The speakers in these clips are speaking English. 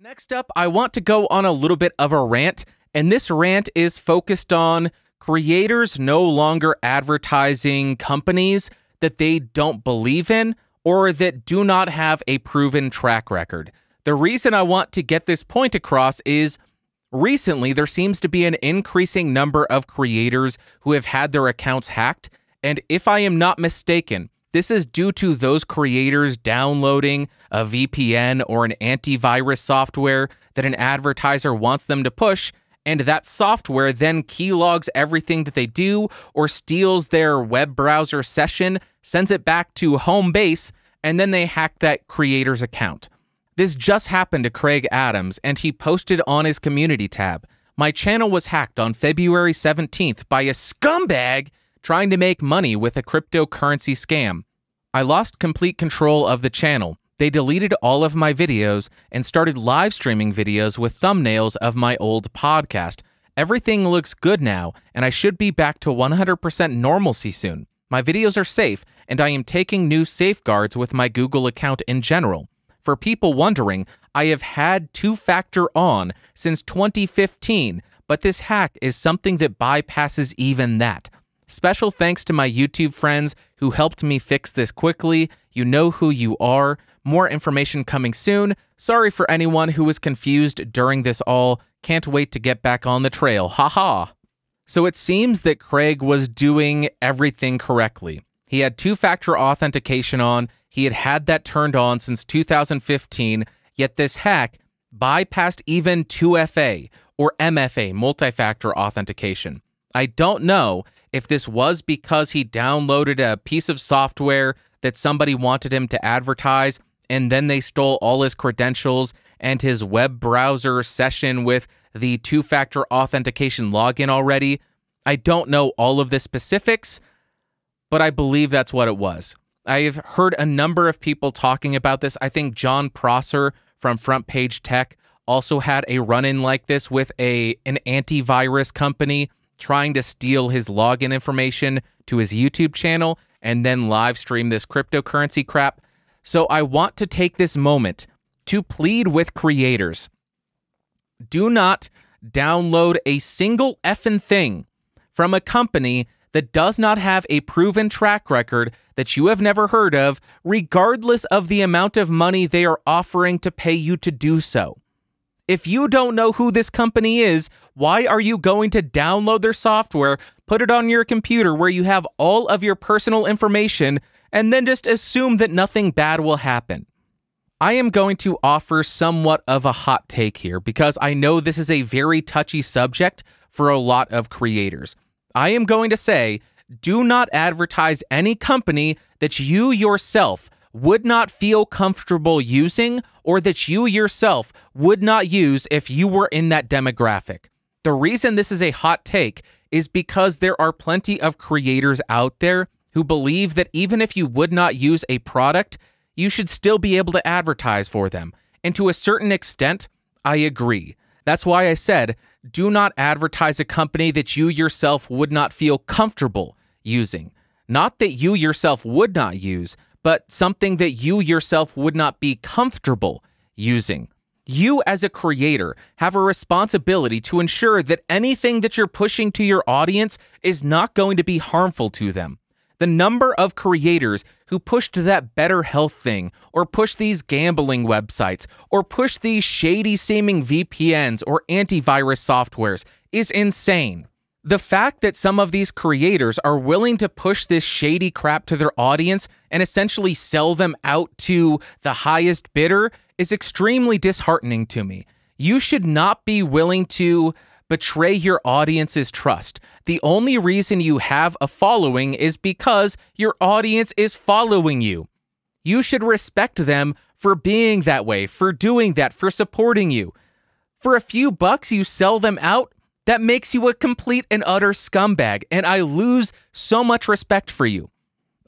Next up, I want to go on a little bit of a rant, and this rant is focused on creators no longer advertising companies that they don't believe in or that do not have a proven track record. The reason I want to get this point across is recently there seems to be an increasing number of creators who have had their accounts hacked, and if I am not mistaken, this is due to those creators downloading a VPN or an antivirus software that an advertiser wants them to push, and that software then keylogs everything that they do or steals their web browser session, sends it back to home base, and then they hack that creator's account. This just happened to Craig Adams, and he posted on his community tab, "My channel was hacked on February 17th by a scumbag trying to make money with a cryptocurrency scam. I lost complete control of the channel. They deleted all of my videos and started live streaming videos with thumbnails of my old podcast. Everything looks good now, and I should be back to 100% normalcy soon. My videos are safe, and I am taking new safeguards with my Google account in general. For people wondering, I have had two-factor on since 2015, but this hack is something that bypasses even that. Special thanks to my YouTube friends who helped me fix this quickly. You know who you are. More information coming soon. Sorry for anyone who was confused during this all. Can't wait to get back on the trail. Haha. So it seems that Craig was doing everything correctly. He had two-factor authentication on. He had had that turned on since 2015, yet this hack bypassed even 2FA or MFA, multi-factor authentication. I don't know if this was because he downloaded a piece of software that somebody wanted him to advertise, and then they stole all his credentials and his web browser session with the two-factor authentication login already. I don't know all of the specifics, but I believe that's what it was. I've heard a number of people talking about this. I think John Prosser from Front Page Tech also had a run-in like this with an antivirus company trying to steal his login information to his YouTube channel and then live stream this cryptocurrency crap. So I want to take this moment to plead with creators. Do not download a single effing thing from a company that does not have a proven track record that you have never heard of, regardless of the amount of money they are offering to pay you to do so. If you don't know who this company is, why are you going to download their software, put it on your computer where you have all of your personal information, and then just assume that nothing bad will happen? I am going to offer somewhat of a hot take here because I know this is a very touchy subject for a lot of creators. I am going to say, do not advertise any company that you yourself would not feel comfortable using or that you yourself would not use if you were in that demographic. The reason this is a hot take is because there are plenty of creators out there who believe that even if you would not use a product, you should still be able to advertise for them. And to a certain extent, I agree. That's why I said, do not advertise a company that you yourself would not feel comfortable using. Not that you yourself would not use, but something that you yourself would not be comfortable using. You as a creator have a responsibility to ensure that anything that you're pushing to your audience is not going to be harmful to them. The number of creators who pushed that better health thing, or push these gambling websites, or push these shady-seeming VPNs or antivirus softwares is insane. The fact that some of these creators are willing to push this shady crap to their audience and essentially sell them out to the highest bidder is extremely disheartening to me. You should not be willing to betray your audience's trust. The only reason you have a following is because your audience is following you. You should respect them for being that way, for doing that, for supporting you. For a few bucks, you sell them out. That makes you a complete and utter scumbag, and I lose so much respect for you.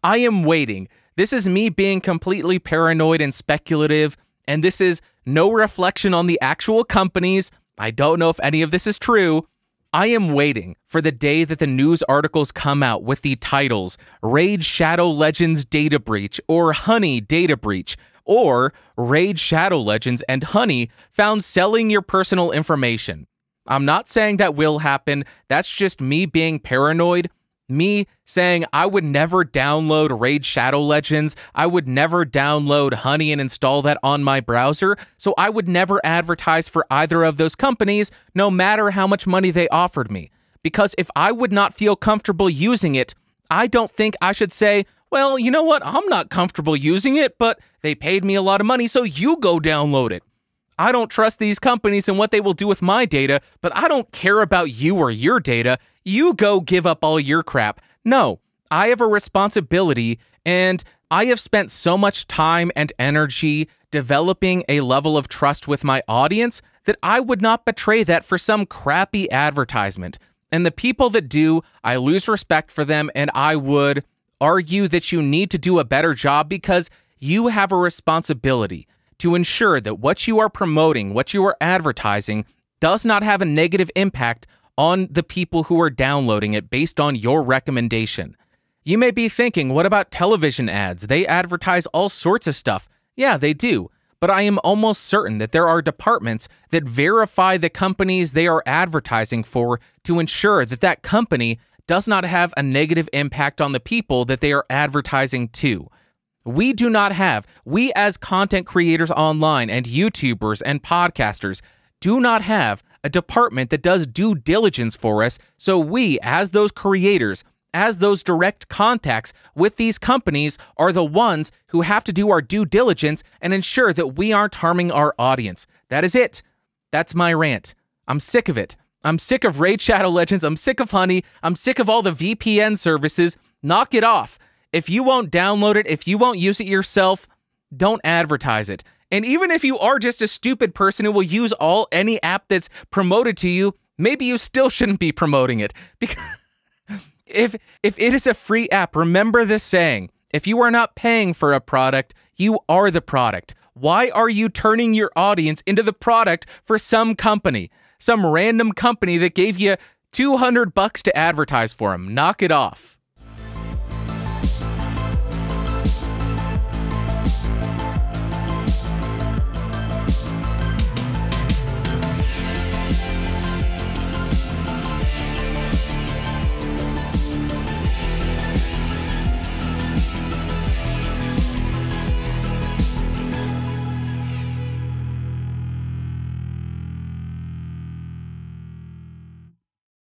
I am waiting. This is me being completely paranoid and speculative, and this is no reflection on the actual companies. I don't know if any of this is true. I am waiting for the day that the news articles come out with the titles Raid Shadow Legends Data Breach or Honey Data Breach, or Raid Shadow Legends and Honey found selling your personal information. I'm not saying that will happen. That's just me being paranoid. Me saying I would never download Raid Shadow Legends. I would never download Honey and install that on my browser. So I would never advertise for either of those companies, no matter how much money they offered me. Because if I would not feel comfortable using it, I don't think I should say, well, you know what? I'm not comfortable using it, but they paid me a lot of money, so you go download it. I don't trust these companies and what they will do with my data, but I don't care about you or your data. You go give up all your crap. No, I have a responsibility, and I have spent so much time and energy developing a level of trust with my audience that I would not betray that for some crappy advertisement. And the people that do, I lose respect for them, and I would argue that you need to do a better job because you have a responsibility to ensure that what you are promoting, what you are advertising, does not have a negative impact on the people who are downloading it based on your recommendation. You may be thinking, what about television ads? They advertise all sorts of stuff. Yeah, they do. But I am almost certain that there are departments that verify the companies they are advertising for to ensure that that company does not have a negative impact on the people that they are advertising to. We do not have, we as content creators online and YouTubers and podcasters do not have a department that does due diligence for us, so we, as those creators, as those direct contacts with these companies, are the ones who have to do our due diligence and ensure that we aren't harming our audience. That is it. That's my rant. I'm sick of it. I'm sick of Raid Shadow Legends. I'm sick of Honey. I'm sick of all the VPN services. Knock it off. If you won't download it, if you won't use it yourself, don't advertise it. And even if you are just a stupid person who will use any app that's promoted to you, maybe you still shouldn't be promoting it. Because if it is a free app, remember this saying, if you are not paying for a product, you are the product. Why are you turning your audience into the product for some company? Some random company that gave you $200 to advertise for them. Knock it off.